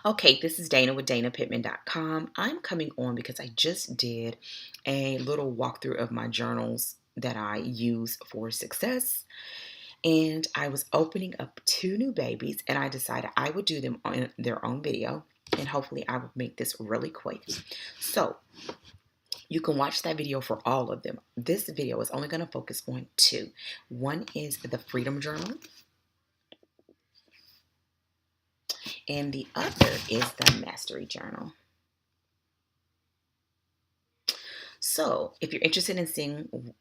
Okay, this is Dana with DanaPittman.com. I'm coming on because I just did a little walkthrough of my journals that I use for success. And I was opening up two new babies, and I decided I would do them on their own video. And hopefully, I will make this really quick. So, you can watch that video for all of them. This video is only going to focus on two. One is the Freedom Journal, and the other is the Mastery Journal. So, if you're interested in seeing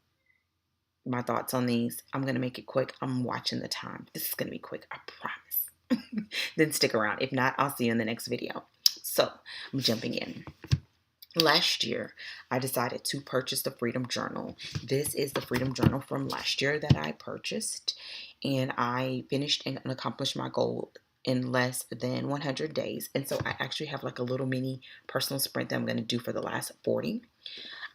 my thoughts on these, I'm going to make it quick. I'm watching the time. This is going to be quick, I promise. Then stick around. If not, I'll see you in the next video. So, I'm jumping in. Last year, I decided to purchase the Freedom Journal. This is the Freedom Journal from last year that I purchased, and I finished and accomplished my goal in less than 100 days. And so I actually have like a little mini personal sprint that I'm going to do for the last 40.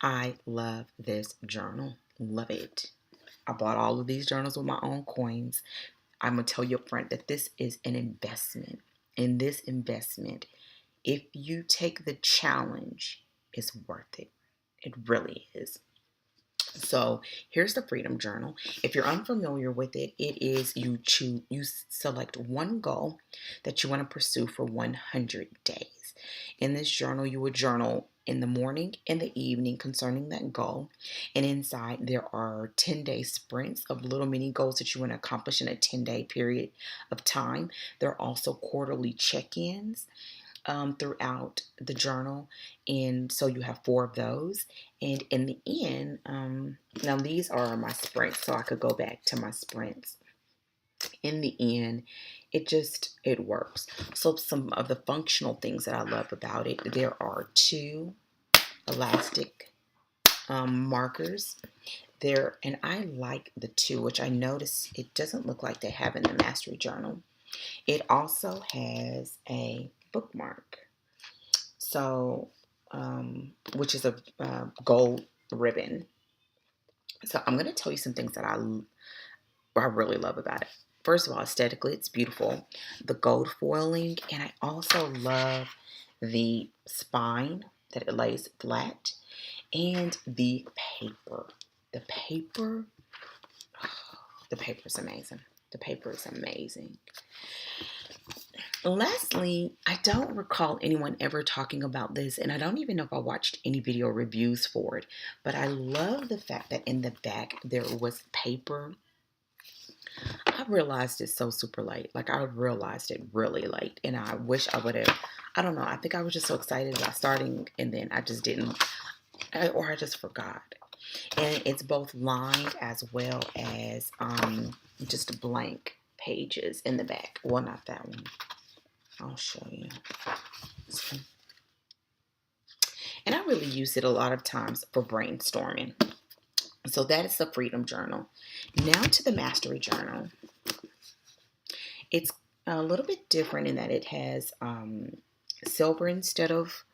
I love this journal. Love it. I bought all of these journals with my own coins. I'm going to tell you up front that this is an investment. And this investment, if you take the challenge, it's worth it. It really is. So here's the Freedom Journal. If you're unfamiliar with it, it is you select one goal that you want to pursue for 100 days. In this journal, you would journal in the morning and the evening concerning that goal. And inside there are 10-day sprints of little mini goals that you want to accomplish in a 10-day period of time. There are also quarterly check-ins throughout the journal, and so you have 4 of those. And in the end, now these are my sprints, so I could go back to my sprints. In the end, it works. So some of the functional things that I love about it, there are 2 elastic markers there, and I like the 2, which I notice it doesn't look like they have in the Mastery Journal. It also has a bookmark, so which is a gold ribbon. So I'm going to tell you some things that I really love about it. First of all, aesthetically, it's beautiful. The gold foiling, and I also love the spine that it lays flat, and the paper. The paper is amazing. The paper is amazing. Lastly, I don't recall anyone ever talking about this, and I don't even know if I watched any video reviews for it, but I love the fact that in the back there was paper. I realized it so super late. Like, I realized it really late, and I wish I would have, I don't know, I think I was just so excited about starting, and then I just didn't, or I just forgot. And it's both lined as well as just blank pages in the back. Well, not that one. I'll show you. And I really use it a lot of times for brainstorming. So that is the Freedom Journal. Now to the Mastery Journal. It's a little bit different in that it has silver instead of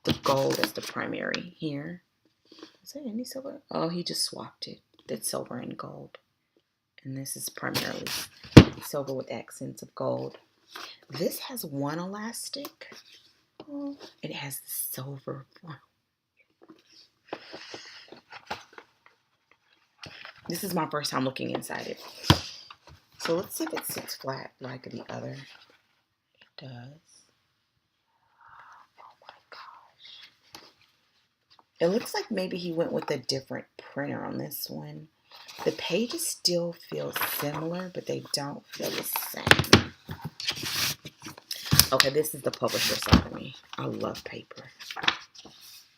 the gold as the primary here. Is there any silver? Oh, he just swapped it. That's silver and gold. And this is primarily silver with accents of gold. This has 1 elastic. Oh, it has the silver one. This is my first time looking inside it. So let's see if it sits flat like the other. It does. Oh my gosh. It looks like maybe he went with a different printer on this one. The pages still feel similar, but they don't feel the same. Okay, this is the publisher side of me. I love paper.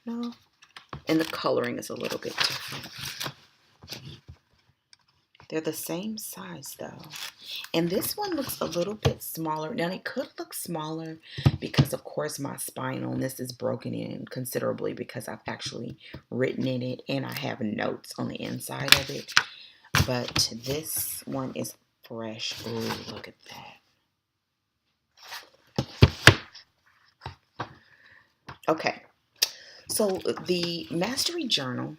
No. And the coloring is a little bit different. They're the same size though. And this one looks a little bit smaller. Now it could look smaller because of course my spine on this is broken in considerably because I've actually written in it and I have notes on the inside of it. But this one is fresh. Oh, look at that. Okay. So the Mastery Journal,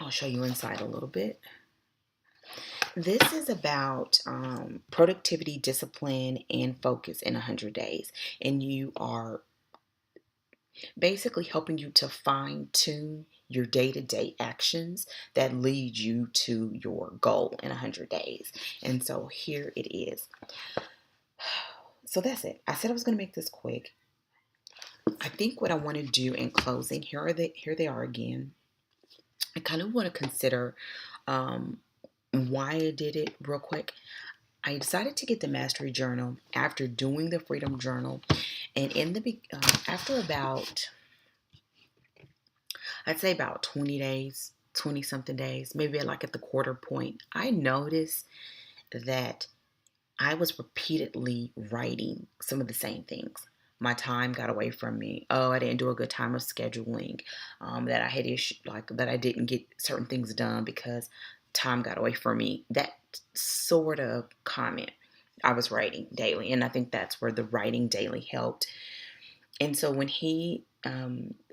I'll show you inside a little bit. This is about productivity, discipline, and focus in 100 days. And you are basically helping you to fine tune your day to day actions that lead you to your goal in 100 days. And so here it is. So that's it. I said I was going to make this quick. I think what I want to do in closing, here they are again. I kind of want to consider um, why I did it real quick. I decided to get the Mastery Journal after doing the Freedom Journal, and after about, I'd say about 20 days, 20 something days, maybe like at the quarter point, I noticed that I was repeatedly writing some of the same things. My time got away from me. Oh, I didn't do a good time of scheduling. That I had that I didn't get certain things done because time got away from me. That sort of comment. I was writing daily, and I think that's where the writing daily helped. And so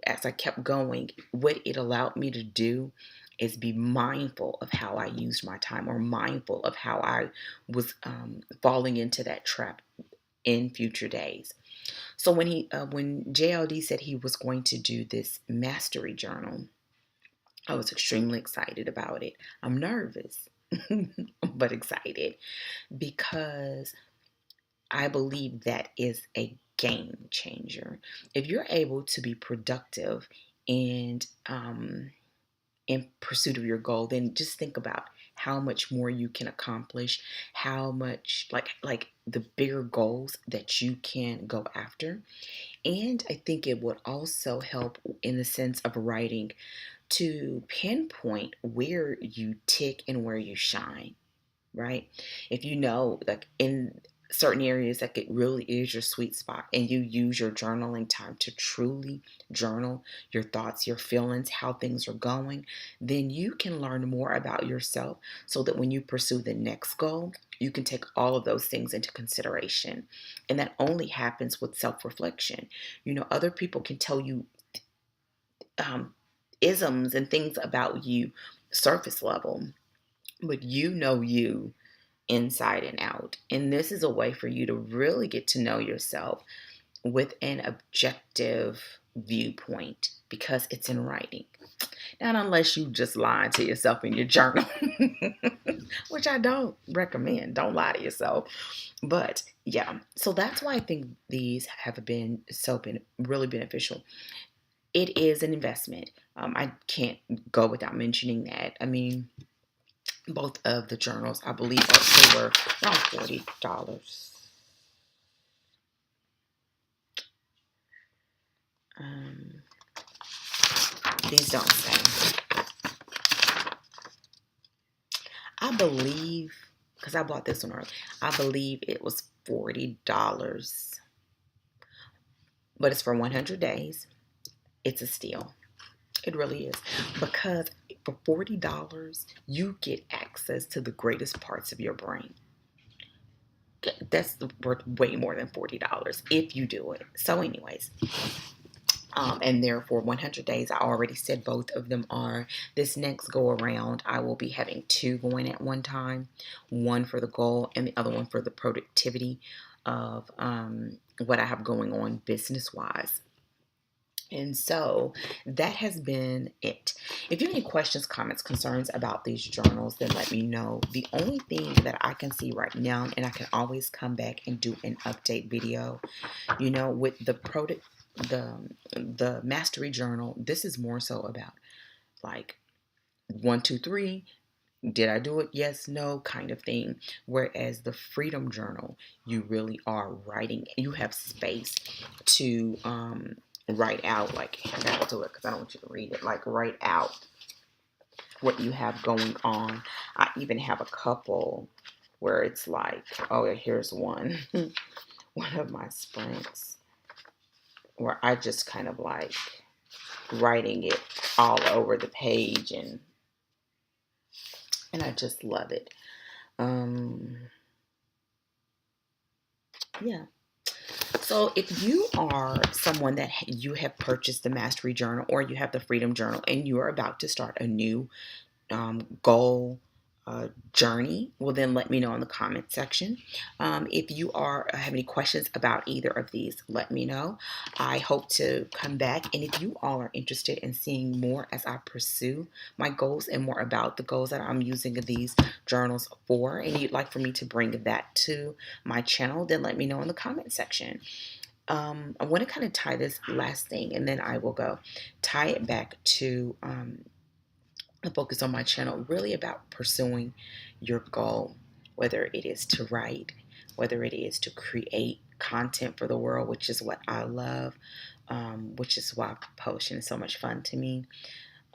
as I kept going, what it allowed me to do is be mindful of how I used my time, or mindful of how I was falling into that trap in future days. So when JLD said he was going to do this mastery journal, I was extremely excited about it. I'm nervous, but excited because I believe that is a game changer. If you're able to be productive and in pursuit of your goal, then just think about how much more you can accomplish, how much like the bigger goals that you can go after. And I think it would also help in the sense of writing to pinpoint where you tick and where you shine, right? If you know, like in certain areas that it really is your sweet spot, and you use your journaling time to truly journal your thoughts, your feelings, how things are going, then you can learn more about yourself so that when you pursue the next goal, you can take all of those things into consideration. And that only happens with self-reflection. Other people can tell you um, isms and things about you surface level, but you inside and out. And this is a way for you to really get to know yourself with an objective viewpoint because it's in writing. Not unless you just lie to yourself in your journal, which I don't recommend. Don't lie to yourself. But yeah, so that's why I think these have been really beneficial. It is an investment. I can't go without mentioning that. I mean, both of the journals, I believe, they were around $40. Um, these don't say. I believe, because I bought this one early, I believe it was $40, but it's for 100 days. It's a steal. It really is. Because for $40, you get access to the greatest parts of your brain. That's worth way more than $40 if you do it. So anyways, and therefore 100 days, I already said both of them are. This next go around, I will be having two going at one time, one for the goal and the other one for the productivity of what I have going on business wise. And so that has been it. If you have any questions, comments, concerns about these journals, then let me know. The only thing that I can see right now, and I can always come back and do an update video, with the mastery journal, this is more so about like 1, 2, 3. Did I do it? Yes, no, kind of thing. Whereas the freedom journal, you really are writing. You have space to write out, like, I gotta do it because I don't want you to read it, like write out what you have going on. I even have a couple where it's like, oh, here's one. One of my sprints where I just kind of like writing it all over the page, and I just love it. Yeah. So if you are someone that you have purchased the Mastery Journal or you have the Freedom Journal and you are about to start a new goal, journey, well, then let me know in the comment section. If you have any questions about either of these, let me know. I hope to come back. And if you all are interested in seeing more as I pursue my goals and more about the goals that I'm using these journals for, and you'd like for me to bring that to my channel, then let me know in the comment section. I want to kind of tie this last thing, and then I will go tie it back to the focus on my channel, really about pursuing your goal, whether it is to write, whether it is to create content for the world, which is what I love, which is why posting is so much fun to me.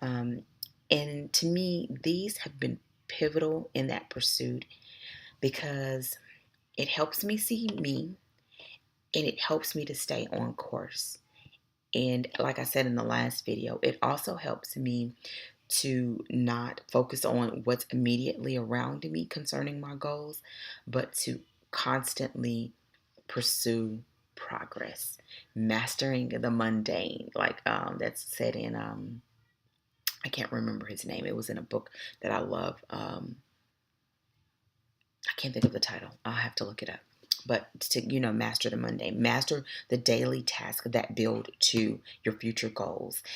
And to me, these have been pivotal in that pursuit because it helps me see me and it helps me to stay on course. And like I said in the last video, it also helps me to not focus on what's immediately around me concerning my goals, but to constantly pursue progress, mastering the mundane. Like that's said in I can't remember his name. It was in a book that I love. I can't think of the title. I'll have to look it up. But to master the mundane, master the daily tasks that build to your future goals.